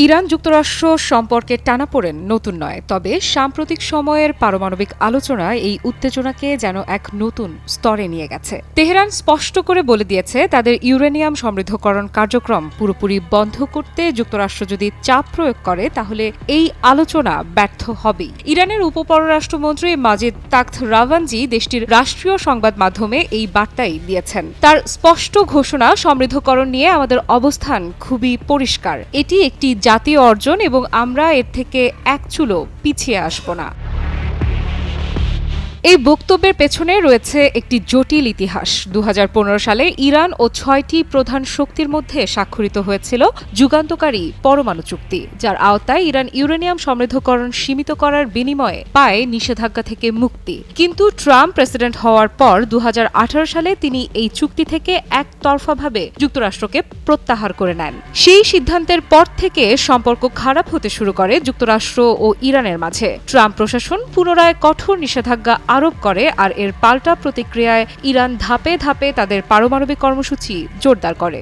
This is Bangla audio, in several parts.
ইরান যুক্তরাষ্ট্র সম্পর্কে টানাপোড়েন নতুন নয়, তবে সাম্প্রতিক সময়ের পারমাণবিক আলোচনা এই উত্তেজনাকে যেন এক নতুন স্তরে নিয়ে গেছে। তেহরান স্পষ্ট করে বলে দিয়েছে তাদের ইউরেনিয়াম সমৃদ্ধকরণ কার্যক্রম পুরোপুরি বন্ধ করতে যুক্তরাষ্ট্র যদি চাপ প্রয়োগ করে তাহলে এই আলোচনা ব্যর্থ হবেই। ইরানের উপপররাষ্ট্রমন্ত্রী মাজিদ তাখত রাভানজি দেশটির রাষ্ট্রীয় সংবাদ মাধ্যমে এই বার্তাই দিয়েছেন। তার স্পষ্ট ঘোষণা, সমৃদ্ধকরণ নিয়ে আমাদের অবস্থান খুবই পরিষ্কার। এটি একটি জাতীয় অর্জন এবং আমরা এর থেকে এক চুলও পিছিয়ে আসব না। এই বক্তব্যের পেছনে রয়েছে একটি জটিল ইতিহাস। 2015 সালে ইরান ও 6টি প্রধান শক্তির মধ্যে স্বাক্ষরিত হয়েছিল যুগান্তকারী পরমাণু চুক্তি, যার আওতায় ইরান ইউরেনিয়াম সমৃদ্ধকরণ সীমিত করার বিনিময়ে পায় নিষেধাজ্ঞা থেকে মুক্তি। কিন্তু ট্রাম্প প্রেসিডেন্ট হওয়ার পর 2018 সালে তিনি এই চুক্তি থেকে একতরফাভাবে যুক্তরাষ্ট্রকে প্রত্যাহার করে নেন। সেই সিদ্ধান্তের পর থেকে সম্পর্ক খারাপ হতে শুরু করে যুক্তরাষ্ট্র ও ইরানের মাঝে। ট্রাম্প প্রশাসন পুনরায় কঠোর নিষেধাজ্ঞা আরোপ করে, আর এর পাল্টা প্রতিক্রিয়ায় ইরান ধাপে ধাপে তাদের পারমাণবিক কর্মসূচি জোরদার করে।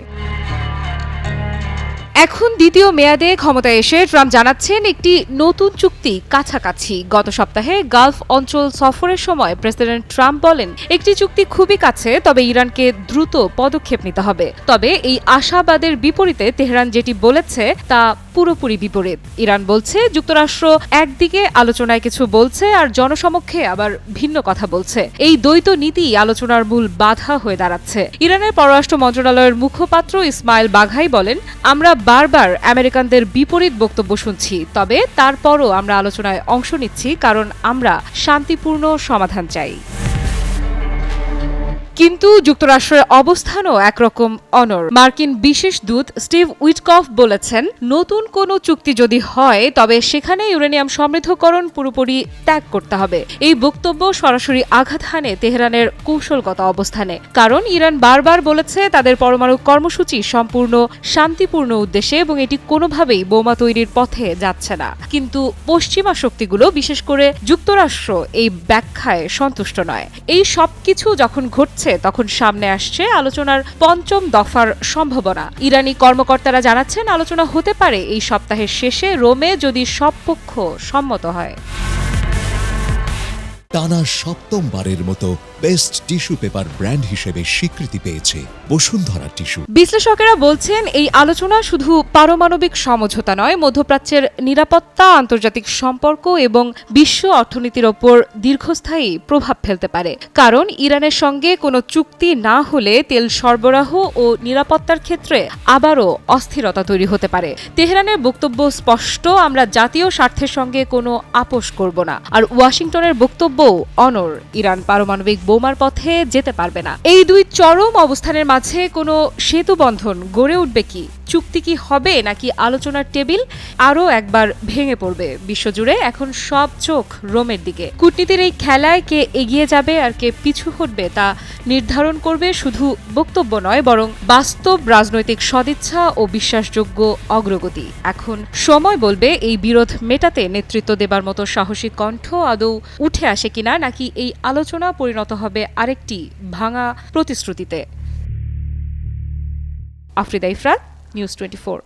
এখন দ্বিতীয় মেয়াদে ক্ষমতায় এসে ট্রাম্প জানাচ্ছেন একটি নতুন চুক্তি কাছাকাছি। গত সপ্তাহে গালফ অঞ্চল সফরের সময় প্রেসিডেন্ট ট্রাম্প বলেন, একটি চুক্তি খুবই কাছে, তবে ইরানকে দ্রুত পদক্ষেপ নিতে হবে। তবে এই আশাবাদের বিপরীতে তেহরান যেটি বলেছে তা পুরোপুরি বিপরীত। ইরান বলছে যুক্তরাষ্ট্র একদিকে আলোচনায় কিছু বলছে আর জনসমক্ষে আবার ভিন্ন কথা বলছে। এই দ্বৈত নীতি আলোচনার মূল বাধা হয়ে দাঁড়াচ্ছে। ইরানের পররাষ্ট্র মন্ত্রণালয়ের মুখপাত্র ইসমাইল বাঘাই বলেন, আমরা বারবার আমেরিকানদের বিপরীত বক্তব্য শুনছি, তবে তারপরও আমরা আলোচনায় অংশ নিচ্ছি কারণ আমরা শান্তিপূর্ণ সমাধান চাই। কিন্তু যুক্তরাষ্ট্রের অবস্থানও একরকম অনড়। মার্কিন বিশেষ দূত স্টিভ উইটকফ বলেছেন, নতুন কোনো চুক্তি যদি হয় তবে সেখানে ইউরেনিয়াম সমৃদ্ধকরণ পুরোপুরি ত্যাগ করতে হবে। এই বক্তব্য সরাসরি আঘাত হানে তেহরানের কৌশলগত অবস্থানে, কারণ ইরান বারবার বলেছে তাদের পরমাণু কর্মসূচি সম্পূর্ণ শান্তিপূর্ণ উদ্দেশ্যে এবং এটি কোনোভাবেই বোমা তৈরির পথে যাচ্ছে না। কিন্তু পশ্চিমা শক্তিগুলো, বিশেষ করে যুক্তরাষ্ট্র, এই ব্যাখ্যায় সন্তুষ্ট নয়। এই সবকিছু যখন ঘটছে তখন সামনে আসছে আলোচনার পঞ্চম দফার সম্ভাবনা। ইরানি কর্মকর্তারা জানাচ্ছেন আলোচনা হতে পারে এই সপ্তাহের শেষে রোমে, যদি সব পক্ষ সম্মত হয়। টানা সপ্তমবারের মতো বেস্ট টিস্যু পেপার ব্র্যান্ড হিসেবে স্বীকৃতি পেয়েছে বসুন্ধরা টিস্যু। বিশ্লেষকেরা বলছেন এই আলোচনা শুধু পারমাণবিক সমঝোতা নয়, মধ্যপ্রাচ্যের নিরাপত্তা, আন্তর্জাতিক সম্পর্ক এবং বিশ্ব অর্থনীতির ওপর দীর্ঘস্থায়ী প্রভাব ফেলতে পারে। কারণ ইরানের সঙ্গে কোনো চুক্তি না হলে তেল সরবরাহ ও নিরাপত্তার ক্ষেত্রে আবারও অস্থিরতা তৈরি হতে পারে। তেহরানের বক্তব্য স্পষ্ট, আমরা জাতীয় স্বার্থের সঙ্গে কোনো আপোষ করব না। আর ওয়াশিংটনের বক্তব্য অনড়, ইরান পারমাণবিক বোমার পথে যেতে পারবে না। এই দুই চরম অবস্থানের মাঝে কোনো সেতু বন্ধন গড়ে উঠবে কি? চুক্তি কি হবে নাকি আলোচনার টেবিল আরও একবার ভেঙে পড়বে? বিশ্বজুড়ে এখন সব চোখ রোমের দিকে। কূটনীতির এই খেলায় কে এগিয়ে যাবে আর কে পিছু হটবে তা নির্ধারণ করবে শুধু বক্তব্য নয়, বরং বাস্তব রাজনৈতিক সদিচ্ছা ও বিশ্বাসযোগ্য অগ্রগতি। এখন সময় বলবে এই বিরোধ মেটাতে নেতৃত্ব দেবার মতো সাহসী কণ্ঠ আদৌ উঠে আসে কিনা, নাকি এই আলোচনা পরিণত হবে আরেকটি ভাঙা প্রতিশ্রুতিতে। আফরিদা ইফরাত, নিউজ 24।